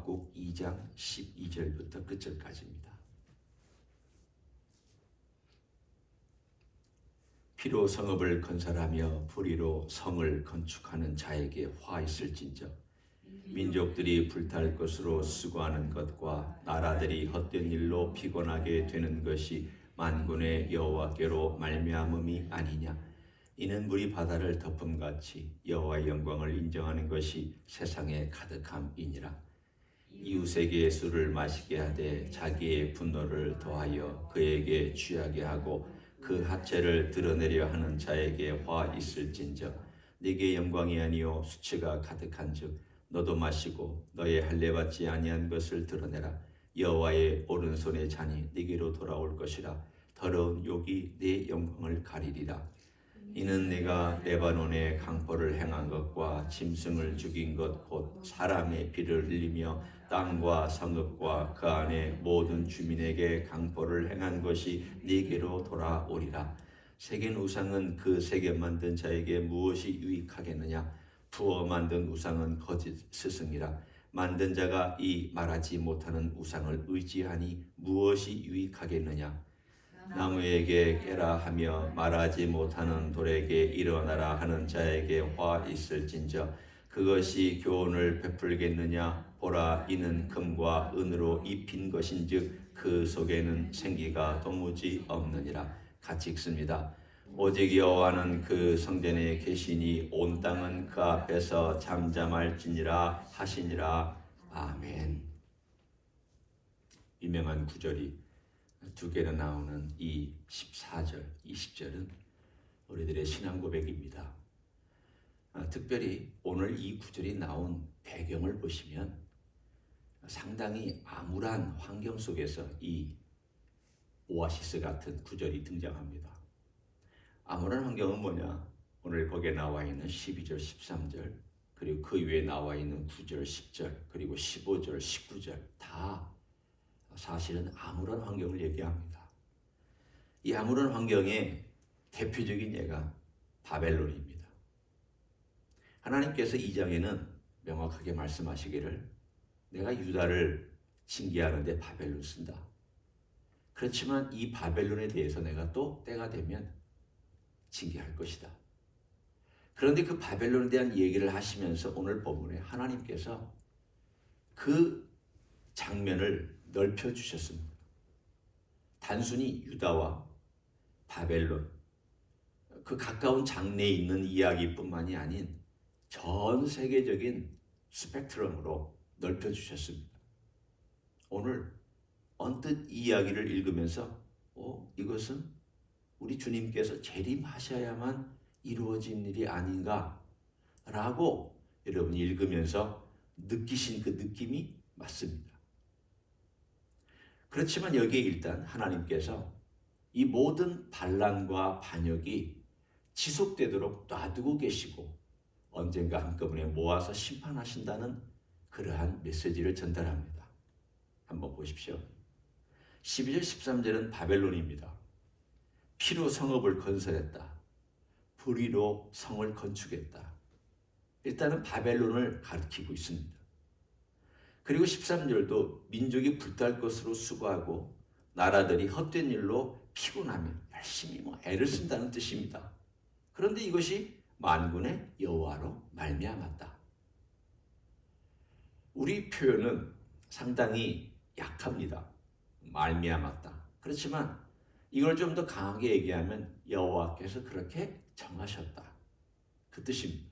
하박국 2장 12절부터 끝절까지입니다. 피로 성읍을 건설하며 불의로 성을 건축하는 자에게 화 있을진저 민족들이 불탈 것으로 수고하는 것과 나라들이 헛된 일로 피곤하게 되는 것이 만군의 여호와께로 말미암음이 아니냐. 이는 물이 바다를 덮음같이 여호와의 영광을 인정하는 것이 세상에 가득함이니라. 이웃에게 술을 마시게 하되 자기의 분노를 더하여 그에게 취하게 하고 그 하체를 드러내려 하는 자에게 화 있을진저 네게 영광이 아니요 수치가 가득한즉 너도 마시고 너의 할례 받지 아니한 것을 드러내라. 여호와의 오른손의 잔이 네게로 돌아올 것이라. 더러운 욕이 네 영광을 가리리라. 이는 네가 레바논에 강포를 행한 것과 짐승을 죽인 것 곧 사람의 피를 흘리며 땅과 성읍과 그 안에 모든 주민에게 강포를 행한 것이 네게로 돌아오리라. 새긴 우상은 그 새겨 만든 자에게 무엇이 유익하겠느냐. 부어 만든 우상은 거짓 스승이라. 만든 자가 이 말하지 못하는 우상을 의지하니 무엇이 유익하겠느냐. 나무에게 깨라 하며 말하지 못하는 돌에게 일어나라 하는 자에게 화 있을진저 그것이 교훈을 베풀겠느냐. 보라, 이는 금과 은으로 입힌 것인즉 그 속에는 생기가 도무지 없느니라. 같이 읽습니다. 오직 여호와는 그 성전에 계시니 온 땅은 그 앞에서 잠잠할지니라 하시니라. 아멘. 유명한 구절이 두 개나 나오는 이 14절, 20절은 우리들의 신앙 고백입니다. 특별히 오늘 이 구절이 나온 배경을 보시면 상당히 암울한 환경 속에서 이 오아시스 같은 구절이 등장합니다. 암울한 환경은 뭐냐? 오늘 거기에 나와 있는 12절, 13절, 그리고 그 위에 나와 있는 9절, 10절, 그리고 15절, 19절 다 사실은 암울한 환경을 얘기합니다. 이 암울한 환경의 대표적인 예가 바벨론입니다. 하나님께서 2장에는 명확하게 말씀하시기를 내가 유다를 징계하는데 바벨론 쓴다. 그렇지만 이 바벨론에 대해서 내가 또 때가 되면 징계할 것이다. 그런데 그 바벨론에 대한 얘기를 하시면서 오늘 본문에 하나님께서 그 장면을 넓혀주셨습니다. 단순히 유다와 바벨론, 그 가까운 장래에 있는 이야기뿐만이 아닌 전 세계적인 스펙트럼으로 넓혀주셨습니다. 오늘 언뜻 이 이야기를 읽으면서 이것은 우리 주님께서 재림하셔야만 이루어진 일이 아닌가 라고 여러분이 읽으면서 느끼신 그 느낌이 맞습니다. 그렇지만 여기에 일단 하나님께서 이 모든 반란과 반역이 지속되도록 놔두고 계시고 언젠가 한꺼번에 모아서 심판하신다는 그러한 메시지를 전달합니다. 한번 보십시오. 12절 13절은 바벨론입니다. 피로 성읍을 건설했다. 불의로 성을 건축했다. 일단은 바벨론을 가리키고 있습니다. 그리고 13절도 민족이 불탈 것으로 수고하고 나라들이 헛된 일로 피곤하며 열심히 애를 쓴다는 뜻입니다. 그런데 이것이 만군의 여호와로 말미암았다. 우리 표현은 상당히 약합니다. 말미암았다. 그렇지만 이걸 좀 더 강하게 얘기하면 여호와께서 그렇게 정하셨다. 그 뜻입니다.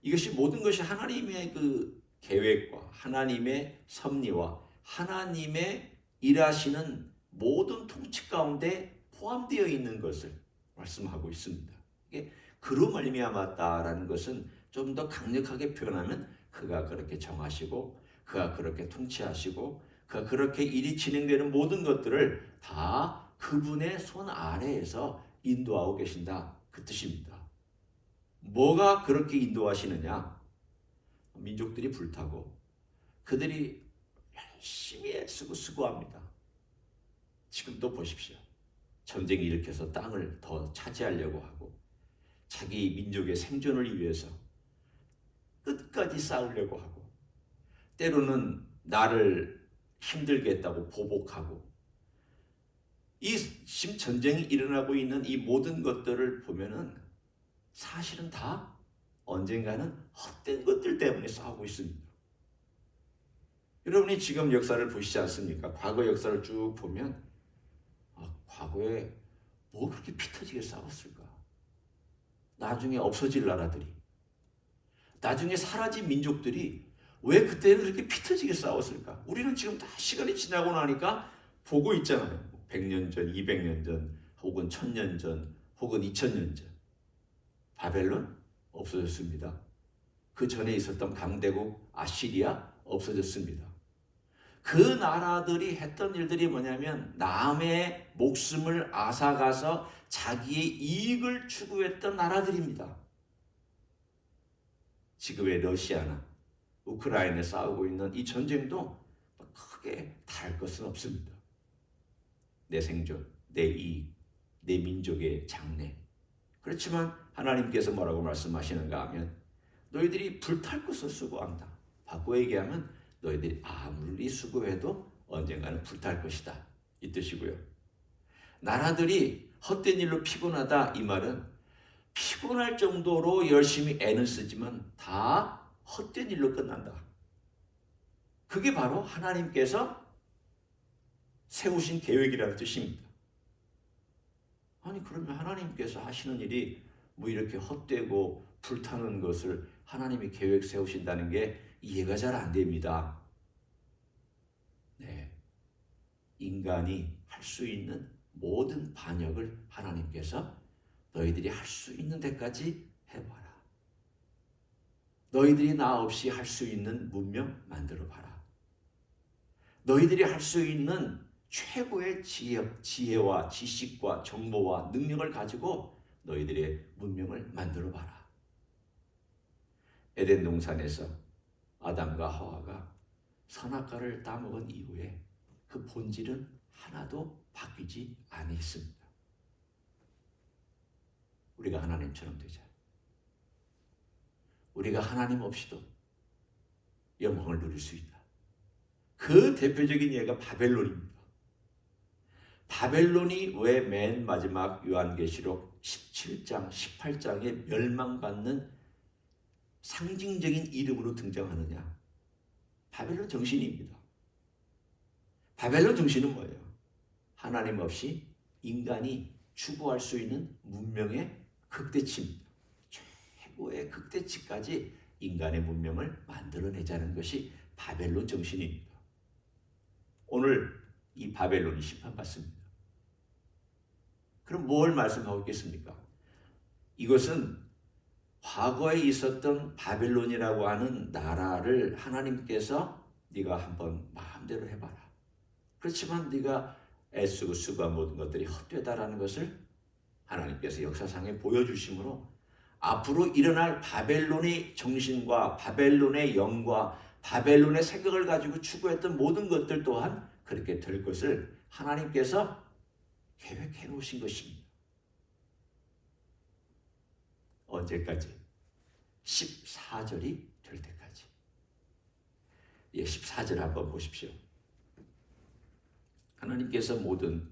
이것이 모든 것이 하나님의 그 계획과 하나님의 섭리와 하나님의 일하시는 모든 통치 가운데 포함되어 있는 것을 말씀하고 있습니다. 이게 그로 말미암았다라는 것은 좀 더 강력하게 표현하면 그가 그렇게 정하시고 그가 그렇게 통치하시고 그가 그렇게 일이 진행되는 모든 것들을 다 그분의 손 아래에서 인도하고 계신다. 그 뜻입니다. 뭐가 그렇게 인도하시느냐? 민족들이 불타고 그들이 열심히 애쓰고 수고합니다. 지금도 보십시오. 전쟁이 일으켜서 땅을 더 차지하려고 하고 자기 민족의 생존을 위해서 끝까지 싸우려고 하고 때로는 나를 힘들게 했다고 보복하고, 이 전쟁이 일어나고 있는 이 모든 것들을 보면은 사실은 다 언젠가는 헛된 것들 때문에 싸우고 있습니다. 여러분이 지금 역사를 보시지 않습니까? 과거 역사를 쭉 보면 과거에 뭐 그렇게 피 터지게 싸웠을까? 나중에 없어질 나라들이, 나중에 사라진 민족들이 왜 그때는 그렇게 피 터지게 싸웠을까? 우리는 지금 다 시간이 지나고 나니까 보고 있잖아요. 100년 전, 200년 전, 혹은 1000년 전, 혹은 2000년 전. 바벨론 없어졌습니다. 그 전에 있었던 강대국 아시리아 없어졌습니다. 그 나라들이 했던 일들이 뭐냐면 남의 목숨을 앗아가서 자기의 이익을 추구했던 나라들입니다. 지금의 러시아나 우크라이나에 싸우고 있는 이 전쟁도 크게 다를 것은 없습니다. 내 생존, 내 이익, 내 민족의 장래. 그렇지만 하나님께서 뭐라고 말씀하시는가 하면 너희들이 불탈 것을 수고한다. 바꿔 얘기하면 너희들이 아무리 수고해도 언젠가는 불탈 것이다. 이 뜻이고요. 나라들이 헛된 일로 피곤하다. 이 말은 피곤할 정도로 열심히 애는 쓰지만 다 헛된 일로 끝난다. 그게 바로 하나님께서 세우신 계획이라는 뜻입니다. 아니 그러면 하나님께서 하시는 일이 뭐 이렇게 헛되고 불타는 것을 하나님이 계획 세우신다는 게 이해가 잘 안 됩니다. 네, 인간이 할 수 있는 모든 반역을 하나님께서 너희들이 할 수 있는 데까지 해봐라. 너희들이 나 없이 할 수 있는 문명 만들어봐라. 너희들이 할 수 있는 최고의 지혜와 지식과 정보와 능력을 가지고 너희들의 문명을 만들어봐라. 에덴 동산에서 아담과 하와가 선악과를 따먹은 이후에 그 본질은 하나도 바뀌지 아니했습니다. 우리가 하나님처럼 되자. 우리가 하나님 없이도 영광을 누릴 수 있다. 그 대표적인 예가 바벨론입니다. 바벨론이 왜 맨 마지막 요한계시록 17장, 18장에 멸망받는 상징적인 이름으로 등장하느냐? 바벨론 정신입니다. 바벨론 정신은 뭐예요? 하나님 없이 인간이 추구할 수 있는 문명의 극대치입니다. 최고의 극대치까지 인간의 문명을 만들어내자는 것이 바벨론 정신입니다. 오늘 이 바벨론이 심판받습니다. 그럼 뭘 말씀하고 있겠습니까? 이것은 과거에 있었던 바벨론이라고 하는 나라를 하나님께서 네가 한번 마음대로 해봐라. 그렇지만 네가 애쓰고 수고한 모든 것들이 헛되다라는 것을 하나님께서 역사상에 보여주심으로 앞으로 일어날 바벨론의 정신과 바벨론의 영과 바벨론의 생각을 가지고 추구했던 모든 것들 또한 그렇게 될 것을 하나님께서 계획해 놓으신 것입니다. 언제까지? 14절이 될 때까지. 14절 한번 보십시오. 하나님께서 모든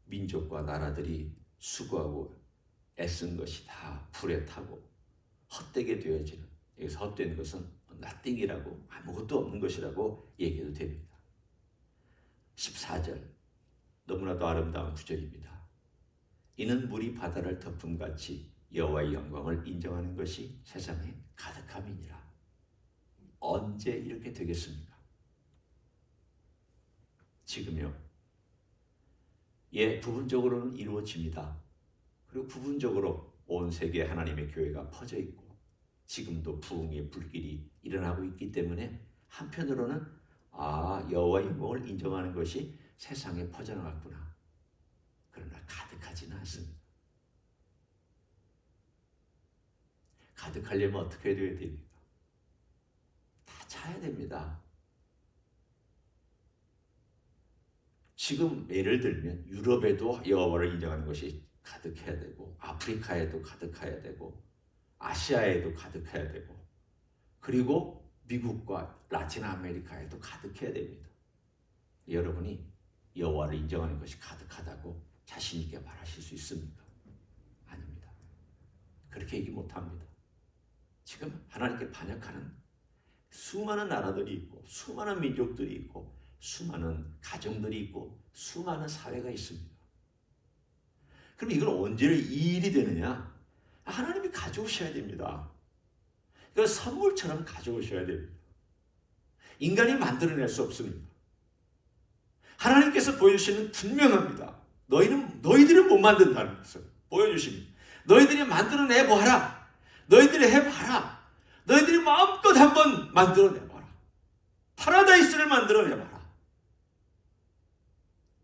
민족과 나라들이 수고하고 애쓴 것이 다 불에 타고 헛되게 되어지는, 여기서 헛된 것은 nothing이라고, 아무것도 없는 것이라고 얘기해도 됩니다. 14절 너무나도 아름다운 구절입니다. 이는 물이 바다를 덮음같이 여호와의 영광을 인정하는 것이 세상에 가득함이니라. 언제 이렇게 되겠습니까? 지금요. 부분적으로는 이루어집니다. 그리고 부분적으로 온 세계에 하나님의 교회가 퍼져 있고 지금도 부흥의 불길이 일어나고 있기 때문에 한편으로는 여호와의 영광을 인정하는 것이 세상에 퍼져나갔구나. 그러나 가득하지는 않습니다. 가득하려면 어떻게 해야 됩니까? 다 차야 됩니다. 지금 예를 들면 유럽에도 여호와를 인정하는 것이 가득해야 되고 아프리카에도 가득해야 되고 아시아에도 가득해야 되고 그리고 미국과 라틴 아메리카에도 가득해야 됩니다. 여러분이 여호와를 인정하는 것이 가득하다고 자신 있게 말하실 수 있습니까? 아닙니다. 그렇게 얘기 못합니다. 지금 하나님께 반역하는 수많은 나라들이 있고 수많은 민족들이 있고 수많은 가정들이 있고 수많은 사회가 있습니다. 그럼 이걸 언제 이 일이 되느냐? 하나님이 가져오셔야 됩니다. 이걸 선물처럼 가져오셔야 됩니다. 인간이 만들어낼 수 없습니다. 하나님께서 보여주시는 분명합니다. 너희들은 못 만든다는 것을 보여주십니다. 너희들이 만들어내봐라. 너희들이 해봐라. 너희들이 마음껏 한번 만들어내봐라. 파라다이스를 만들어내봐라.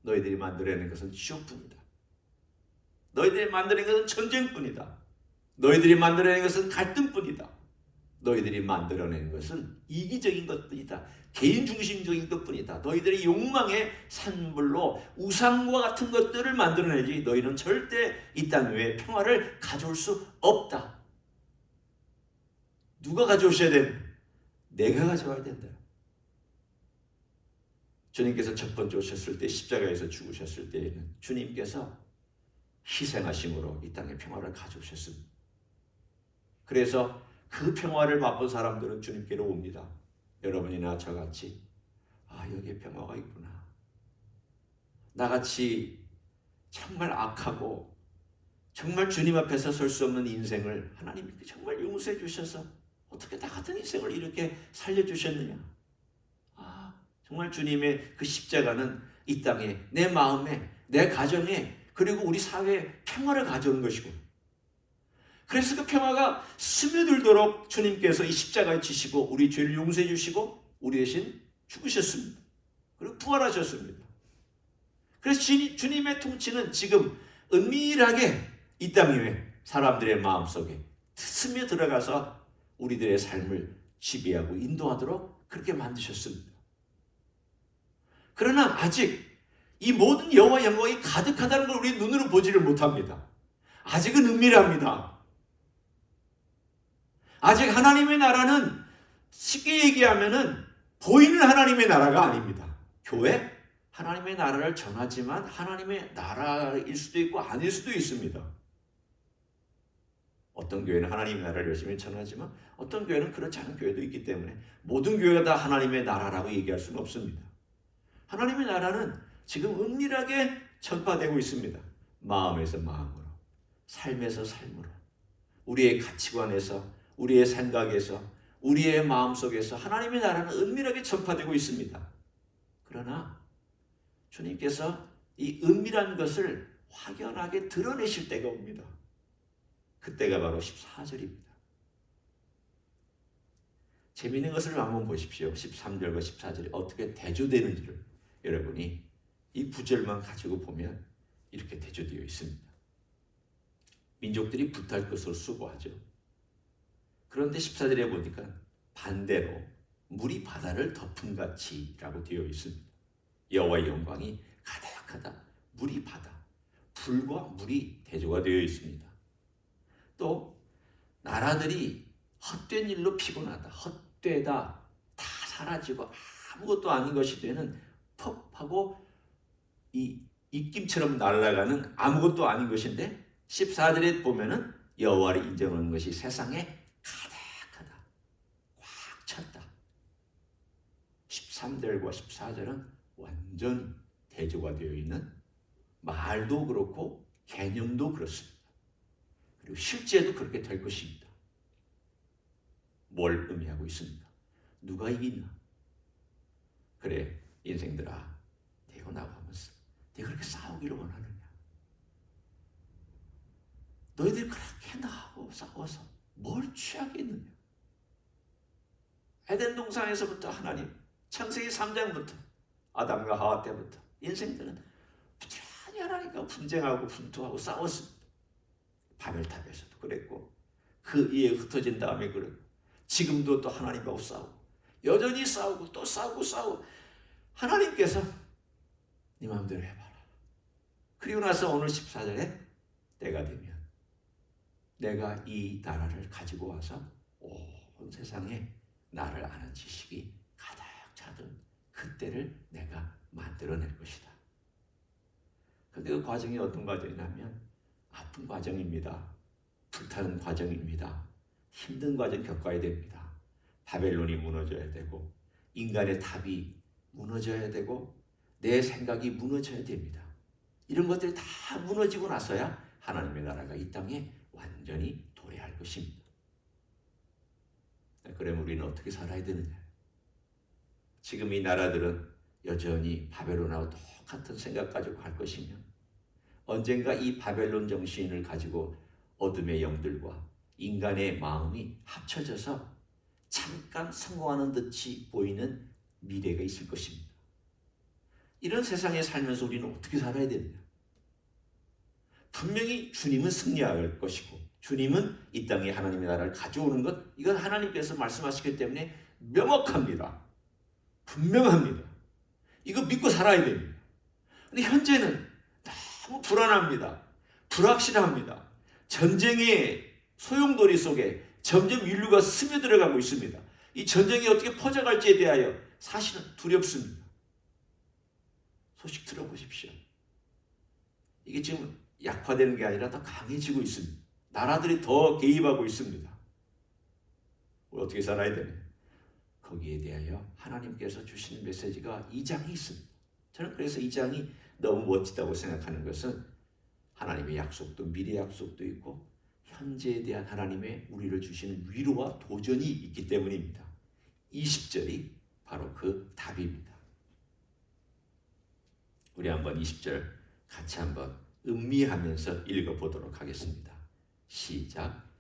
너희들이 만들어내는 것은 지옥뿐이다. 너희들이 만들어낸 것은 전쟁뿐이다. 너희들이 만들어낸 것은 갈등뿐이다. 너희들이 만들어낸 것은 이기적인 것뿐이다. 개인 중심적인 것뿐이다. 너희들의 욕망의 산물로 우상과 같은 것들을 만들어내지 너희는 절대 이 땅 위에 평화를 가져올 수 없다. 누가 가져오셔야 된다? 내가 가져와야 된다. 주님께서 첫 번째 오셨을 때 십자가에서 죽으셨을 때에는 주님께서 희생하심으로 이 땅에 평화를 가져오셨습니다. 그래서 그 평화를 맛본 사람들은 주님께로 옵니다. 여러분이나 저같이 여기에 평화가 있구나. 나같이 정말 악하고 정말 주님 앞에서 설 수 없는 인생을 하나님이 정말 용서해 주셔서 어떻게 나 같은 인생을 이렇게 살려주셨느냐. 정말 주님의 그 십자가는 이 땅에 내 마음에 내 가정에 그리고 우리 사회에 평화를 가져온 것이고 그래서 그 평화가 스며들도록 주님께서 이 십자가에 지시고 우리 죄를 용서해 주시고 우리 대신 죽으셨습니다. 그리고 부활하셨습니다. 그래서 주님의 통치는 지금 은밀하게 이 땅 위에 사람들의 마음속에 스며 들어가서 우리들의 삶을 지배하고 인도하도록 그렇게 만드셨습니다. 그러나 아직 이 모든 여호와 영광이 가득하다는 걸 우리 눈으로 보지를 못합니다. 아직은 은밀합니다. 아직 하나님의 나라는 쉽게 얘기하면은 보이는 하나님의 나라가 아닙니다. 교회? 하나님의 나라를 전하지만 하나님의 나라일 수도 있고 아닐 수도 있습니다. 어떤 교회는 하나님의 나라를 열심히 전하지만 어떤 교회는 그렇지 않은 교회도 있기 때문에 모든 교회가 다 하나님의 나라라고 얘기할 수는 없습니다. 하나님의 나라는 지금 은밀하게 전파되고 있습니다. 마음에서 마음으로, 삶에서 삶으로, 우리의 가치관에서, 우리의 생각에서, 우리의 마음속에서 하나님의 나라는 은밀하게 전파되고 있습니다. 그러나 주님께서 이 은밀한 것을 확연하게 드러내실 때가 옵니다. 그때가 바로 14절입니다. 재미있는 것을 한번 보십시오. 13절과 14절이 어떻게 대조되는지를 여러분이 이 구절만 가지고 보면 이렇게 대조되어 있습니다. 민족들이 불탈 것으로 수고하죠. 그런데 14절에 보니까 반대로 물이 바다를 덮은 같이라고 되어 있습니다. 여호와의 영광이 가득하다. 물이 바다. 불과 물이 대조가 되어 있습니다. 또 나라들이 헛된 일로 피곤하다. 헛되다. 다 사라지고 아무것도 아닌 것이 되는 퍽하고 이 입김처럼 날아가는 아무것도 아닌 것인데 14절에 보면은 여호와를 인정하는 것이 세상에 가득하다. 꽉 찼다. 13절과 14절은 완전 대조가 되어 있는 말도 그렇고 개념도 그렇습니다. 그리고 실제도 그렇게 될 것입니다. 뭘 의미하고 있습니까? 누가 이기냐? 그래 인생들아 내가 나가면서 내가 그렇게 싸우기를 원하느냐? 너희들이 그렇게 나하고 싸워서 뭘 취하겠느냐? 에덴 동산에서부터 하나님 창세기 3장부터 아담과 하와 때부터 인생들은 부지런히 하나님과 분쟁하고 분투하고 싸웠습니다. 바벨탑에서도 그랬고 그 이에 흩어진 다음에 그랬고 지금도 또 하나님하고 싸우고 여전히 싸우고 또 싸우고 하나님께서 네 마음대로 해봐라. 그리고 나서 오늘 14절에 때가 되면 내가 이 나라를 가지고 와서 온 세상에 나를 아는 지식이 가득 차던 그때를 내가 만들어낼 것이다. 근데 그 과정이 어떤 과정이냐면 아픈 과정입니다. 불타는 과정입니다. 힘든 과정 겪어야 됩니다. 바벨론이 무너져야 되고 인간의 답이 무너져야 되고 내 생각이 무너져야 됩니다. 이런 것들이 다 무너지고 나서야 하나님의 나라가 이 땅에 완전히 도래할 것입니다. 그러면 우리는 어떻게 살아야 되느냐? 지금 이 나라들은 여전히 바벨론하고 똑같은 생각 가지고 갈 것이며 언젠가 이 바벨론 정신을 가지고 어둠의 영들과 인간의 마음이 합쳐져서 잠깐 성공하는 듯이 보이는 미래가 있을 것입니다. 이런 세상에 살면서 우리는 어떻게 살아야 되느냐? 분명히 주님은 승리할 것이고 주님은 이 땅에 하나님의 나라를 가져오는 것, 이건 하나님께서 말씀하시기 때문에 명확합니다. 분명합니다. 이거 믿고 살아야 됩니다. 근데 현재는 너무 불안합니다. 불확실합니다. 전쟁의 소용돌이 속에 점점 인류가 스며들어가고 있습니다. 이 전쟁이 어떻게 퍼져갈지에 대하여 사실은 두렵습니다. 소식 들어보십시오. 이게 지금 약화되는 게 아니라 더 강해지고 있습니다. 나라들이 더 개입하고 있습니다. 우리 어떻게 살아야 되냐? 거기에 대하여 하나님께서 주시는 메시지가 2장이 있습니다. 저는 그래서 2장이 너무 멋지다고 생각하는 것은 하나님의 약속도 미래 약속도 있고 현재에 대한 하나님의 우리를 주시는 위로와 도전이 있기 때문입니다. 20절이 바로 그 답입니다. 우리 한번 20절 같이 한번 음미하면서 읽어보도록 하겠습니다. 시작.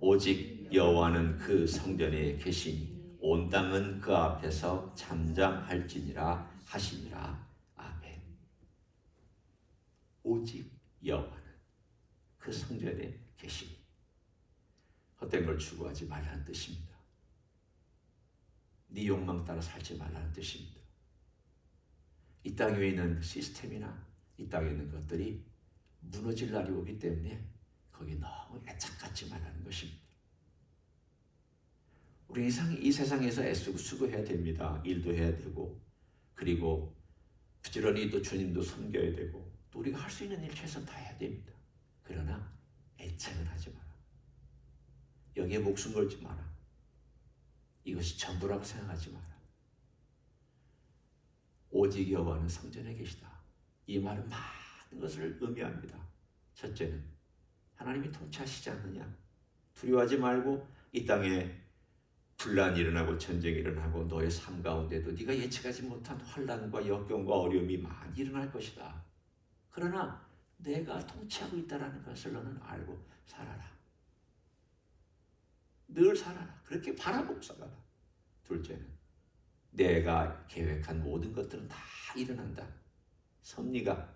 오직 여호와는 그 성전에 계시니 온 땅은 그 앞에서 잠잠할지니라 하시니라. 아멘. 오직 여호와는 그 성전에 계시니 헛된 걸 추구하지 말라는 뜻입니다. 네 욕망 따라 살지 말라는 뜻입니다. 이 땅 위에 있는 시스템이나 이 땅에 있는 것들이 무너질 날이 오기 때문에 거기 너무 애착하지 말라는 것입니다. 우리 이 세상에서 애쓰고 수고해야 됩니다. 일도 해야 되고 그리고 부지런히 또 주님도 섬겨야 되고 또 우리가 할 수 있는 일 최선 다해야 됩니다. 그러나 애착은 하지 마라. 여기에 목숨 걸지 마라. 이것이 전부라고 생각하지 마라. 오직 여호와는 성전에 계시다. 이 말은 많은 것을 의미합니다. 첫째는 하나님이 통치하시지 않느냐. 두려워하지 말고 이 땅에 분란이 일어나고 전쟁이 일어나고 너의 삶 가운데도 네가 예측하지 못한 환난과 역경과 어려움이 많이 일어날 것이다. 그러나 내가 통치하고 있다는 것을 너는 알고 살아라. 늘 살아라. 그렇게 바라보고 살아라. 둘째는 내가 계획한 모든 것들은 다 일어난다. 섭리가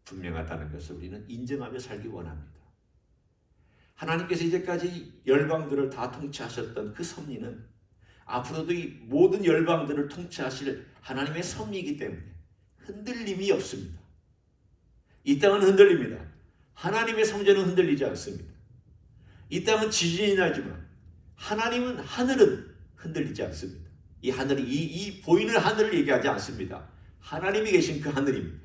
분명하다는 것을 우리는 인정하며 살기 원합니다. 하나님께서 이제까지 열방들을 다 통치하셨던 그 섭리는 앞으로도 이 모든 열방들을 통치하실 하나님의 섭리이기 때문에 흔들림이 없습니다. 이 땅은 흔들립니다. 하나님의 성전은 흔들리지 않습니다. 이 땅은 지진이 나지만 하나님은 하늘은 흔들리지 않습니다. 이 하늘이 이 보이는 하늘을 얘기하지 않습니다. 하나님이 계신 그 하늘입니다.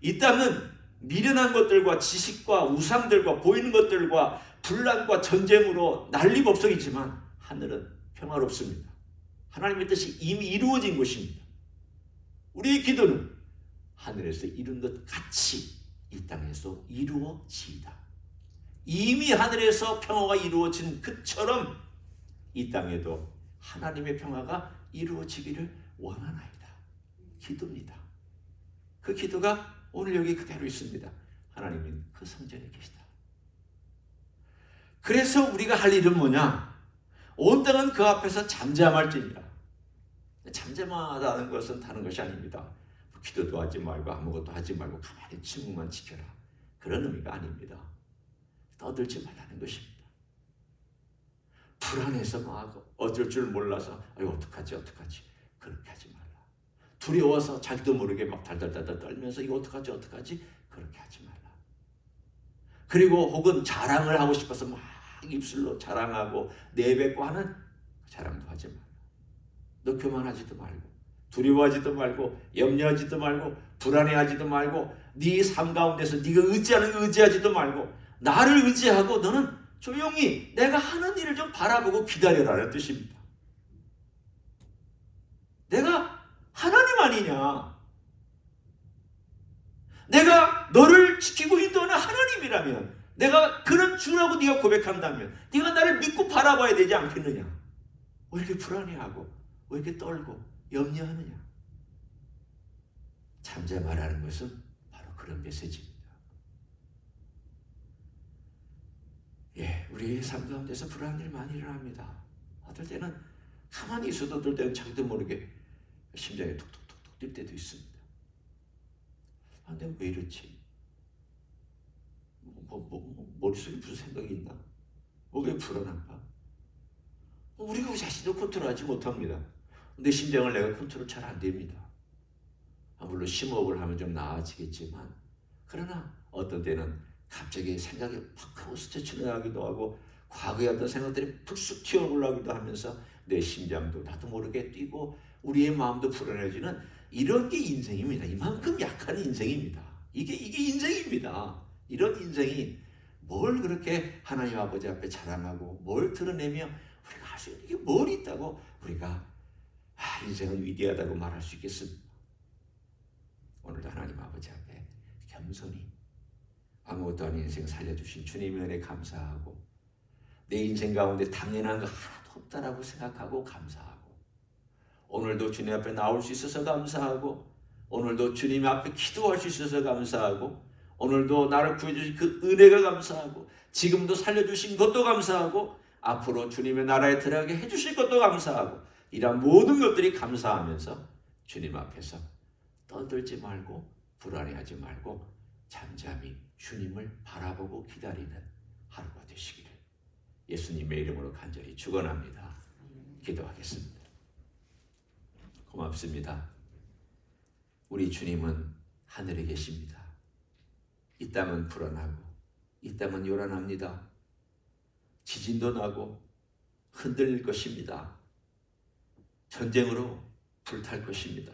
이 땅은 미련한 것들과 지식과 우상들과 보이는 것들과 분란과 전쟁으로 난리법석이지만 하늘은 평화롭습니다. 하나님의 뜻이 이미 이루어진 것입니다. 우리의 기도는 하늘에서 이룬 것 같이 이 땅에서 이루어지이다. 이미 하늘에서 평화가 이루어진 것처럼 이 땅에도 하나님의 평화가 이루어지기를 원하나이다. 기도입니다. 그 기도가 오늘 여기 그대로 있습니다. 하나님은 그 성전에 계시다. 그래서 우리가 할 일은 뭐냐? 온 땅은 그 앞에서 잠잠할지니라. 잠잠하다는 것은 다른 것이 아닙니다. 기도도 하지 말고 아무것도 하지 말고 가만히 침묵만 지켜라. 그런 의미가 아닙니다. 떠들지 말라는 것입니다. 불안해서 막 어쩔 줄 몰라서 어떡하지 그렇게 하지 말라. 두려워서 자기도 모르게 막 달달달달 떨면서 이거 어떡하지 그렇게 하지 말라. 그리고 혹은 자랑을 하고 싶어서 막 입술로 자랑하고 내뱉고 하는 자랑도 하지 말라. 너 교만하지도 말고, 두려워하지도 말고, 염려하지도 말고, 불안해하지도 말고, 네 삶 가운데서 네가 의지하는 거 의지하지도 말고 나를 의지하고 너는 조용히 내가 하는 일을 좀 바라보고 기다려라는 뜻입니다. 내가 하나님 아니냐? 내가 너를 지키고 인도하는 하나님이라면, 내가 그런 주라고 네가 고백한다면 네가 나를 믿고 바라봐야 되지 않겠느냐? 왜 이렇게 불안해하고 왜 이렇게 떨고 염려하느냐? 참자 말하는 것은 바로 그런 메시지입니다. 우리의 삶 가운데서 불안한 일 많이 일어납니다. 어떨 때는 가만히 있어도 어떨 때는 자기도 모르게 심장이 툭툭툭툭 뛸 때도 있습니다. 근데 왜 이렇지? 머릿속에 무슨 생각이 있나? 왜 불안한가? 우리가 우리 자신을 컨트롤하지 못합니다. 내 심장을 내가 컨트롤 잘 안 됩니다. 물론 심호흡을 하면 좀 나아지겠지만, 그러나 어떤 때는 갑자기 생각이 팍 하고 스쳐 나가기도 하고, 과거의 어떤 생각들이 푹쑥 튀어올라오기도 하면서 내 심장도 나도 모르게 뛰고 우리의 마음도 불안해지는 이런 게 인생입니다. 이만큼 약한 인생입니다. 이게 인생입니다. 이런 인생이 뭘 그렇게 하나님 아버지 앞에 자랑하고 뭘 드러내며 우리가 할 수 있는 게 뭘 있다고 우리가 인생은 위대하다고 말할 수 있겠습니까? 오늘도 하나님 아버지 앞에 겸손히 아무것도 아닌 인생 살려주신 주님의 은혜 감사하고, 내 인생 가운데 당연한 거 하나도 없다라고 생각하고 감사하고, 오늘도 주님 앞에 나올 수 있어서 감사하고, 오늘도 주님 앞에 기도할 수 있어서 감사하고, 오늘도 나를 구해주신 그 은혜가 감사하고, 지금도 살려주신 것도 감사하고, 앞으로 주님의 나라에 들어가게 해주실 것도 감사하고, 이런 모든 것들이 감사하면서 주님 앞에서 떠들지 말고 불안해하지 말고 잠잠히 주님을 바라보고 기다리는 하루가 되시기를 예수님의 이름으로 간절히 축원합니다. 기도하겠습니다. 고맙습니다. 우리 주님은 하늘에 계십니다. 이 땅은 불안하고 이 땅은 요란합니다. 지진도 나고 흔들릴 것입니다. 전쟁으로 불탈 것입니다.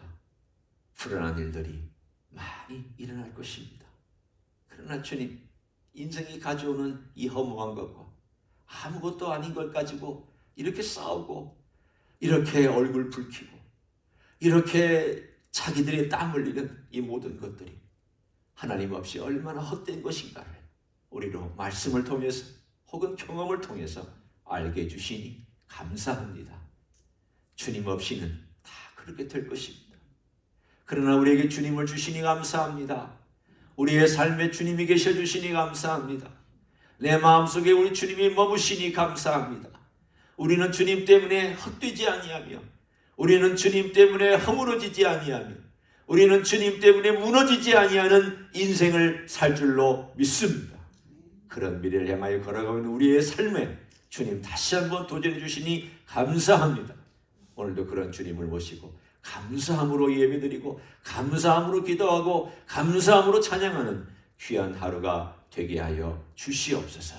불안한 일들이 많이 일어날 것입니다. 그러나 주님, 인생이 가져오는 이 허무한 것과 아무것도 아닌 걸 가지고 이렇게 싸우고 이렇게 얼굴 붉히고 이렇게 자기들의 땀 흘리는 이 모든 것들이 하나님 없이 얼마나 헛된 것인가를 우리로 말씀을 통해서 혹은 경험을 통해서 알게 해주시니 감사합니다. 주님 없이는 다 그렇게 될 것입니다. 그러나 우리에게 주님을 주시니 감사합니다. 우리의 삶에 주님이 계셔 주시니 감사합니다. 내 마음속에 우리 주님이 머무시니 감사합니다. 우리는 주님 때문에 헛되지 아니하며, 우리는 주님 때문에 허물어지지 아니하며, 우리는 주님 때문에 무너지지 아니하는 인생을 살 줄로 믿습니다. 그런 미래를 향하여 걸어가는 우리의 삶에 주님 다시 한번 도전해 주시니 감사합니다. 오늘도 그런 주님을 모시고 감사함으로 예배드리고 감사함으로 기도하고 감사함으로 찬양하는 귀한 하루가 되게 하여 주시옵소서.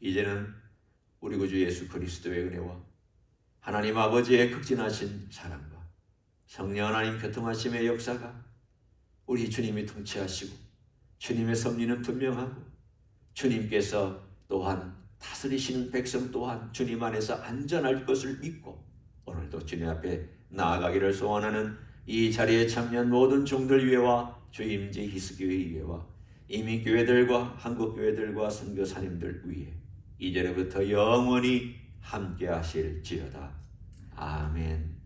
이제는 우리 구주 예수 그리스도의 은혜와 하나님 아버지의 극진하신 사랑과 성령 하나님 교통하심의 역사가 우리 주님이 통치하시고 주님의 섭리는 분명하고 주님께서 또한 다스리시는 백성 또한 주님 안에서 안전할 것을 믿고 오늘도 주님 앞에 나아가기를 소원하는 이 자리에 참여한 모든 종들 위해와 주임지 히스교회 위해와 이민교회들과 한국교회들과 선교사님들 위해 이제부터 영원히 함께 하실지어다. 아멘.